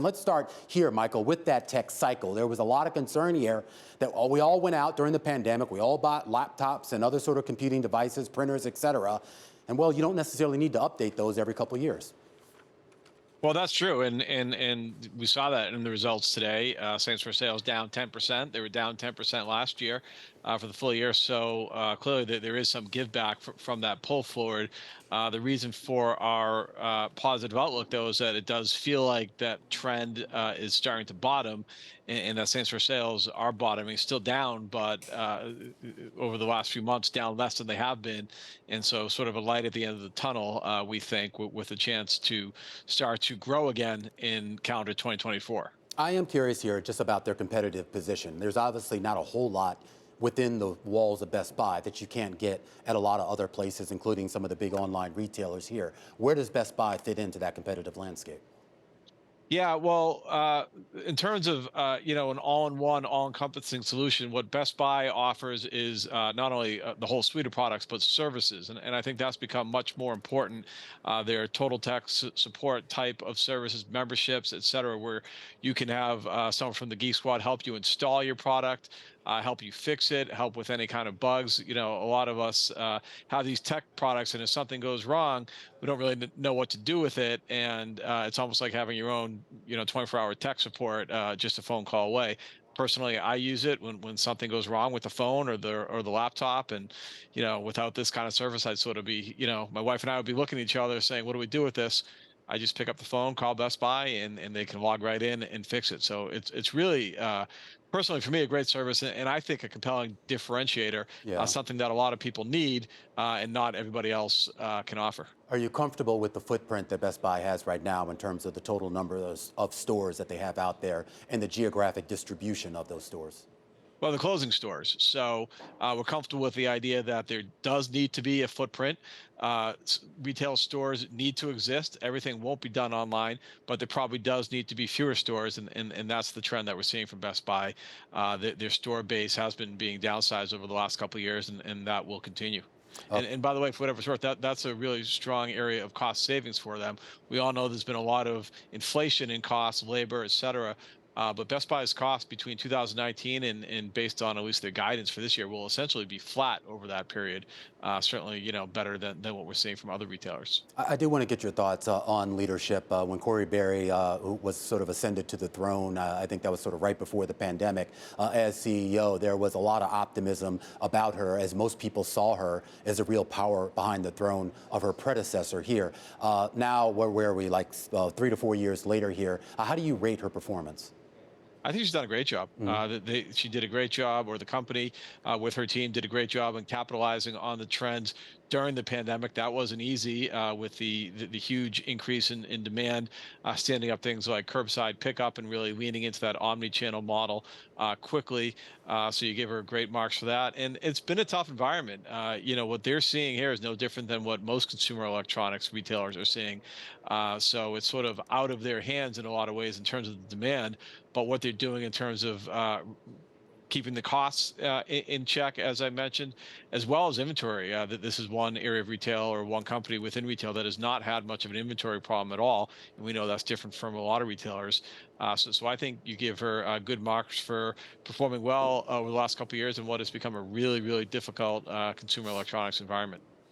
Let's start here, Michael, with that tech cycle. There was a lot of concern here that we all went out during the pandemic. We all bought laptops and other sort of computing devices, printers, et cetera. And, well, you don't necessarily need to update those every couple of years. Well, that's true, and we saw that in the results today. Same-store sales down 10%. They were down 10% last year for the full year. So clearly, there is some give back from that pull forward. The reason for our positive outlook, though, is that it does feel like that trend is starting to bottom, and that same-store sales are bottoming, still down, but over the last few months, down less than they have been, and so sort of a light at the end of the tunnel. We think with a chance to start to grow again in calendar 2024. I am curious here just about their competitive position. There's obviously not a whole lot within the walls of Best Buy that you can't get at a lot of other places, including some of the big online retailers here. Where does Best Buy fit into that competitive landscape? Yeah, well, in terms of an all-in-one, all-encompassing solution, what Best Buy offers is not only the whole suite of products, but services, and I think that's become much more important. Their total tech support type of services, memberships, et cetera, where you can have someone from the Geek Squad help you install your product, help you fix it, help with any kind of bugs. A lot of us have these tech products, and if something goes wrong, we don't really know what to do with it, and it's almost like having your own 24-hour tech support just a phone call away. Personally, I use it when something goes wrong with the phone or the laptop, and without this kind of service, I'd sort of be, my wife and I would be looking at each other saying, what do we do with this? I just pick up the phone, call Best Buy, and they can log right in and fix it. So it's really personally for me a great service, and I think a compelling differentiator, Yeah. something that a lot of people need and not everybody else can offer. Are you comfortable with the footprint that Best Buy has right now in terms of the total number of stores that they have out there and the geographic distribution of those stores? Well, the closing stores. So we're comfortable with the idea that there does need to be a footprint. Retail stores need to exist. Everything won't be done online, but there probably does need to be fewer stores, and that's the trend that we're seeing from Best Buy. Their store base has been being downsized over the last couple of years, and that will continue. And by the way, for whatever it's worth, that's a really strong area of cost savings for them. We all know there's been a lot of inflation in costs, labor, et cetera. But Best Buy's cost between 2019 and based on at least their guidance for this year will essentially be flat over that period. Certainly, better than what we're seeing from other retailers. I do want to get your thoughts on leadership. When Corey Barry who was sort of ascended to the throne, I think that was sort of right before the pandemic, as CEO, there was a lot of optimism about her, as most people saw her as a real power behind the throne of her predecessor here. Now, where are we, like 3 to 4 years later here? How do you rate her performance? I think she's done a great job. She did a great job, or the company with her team did a great job in capitalizing on the trends during the pandemic. That wasn't easy with the huge increase in demand, standing up things like curbside pickup and really leaning into that omni-channel model quickly. So you give her great marks for that. And it's been a tough environment. What they're seeing here is no different than what most consumer electronics retailers are seeing. So it's sort of out of their hands in a lot of ways in terms of the demand, but what they're doing in terms of keeping the costs in check, as I mentioned, as well as inventory. That this is one area of retail or one company within retail that has not had much of an inventory problem at all, and we know that's different from a lot of retailers. So I think you give her good marks for performing well over the last couple of years in what has become a really, really difficult consumer electronics environment.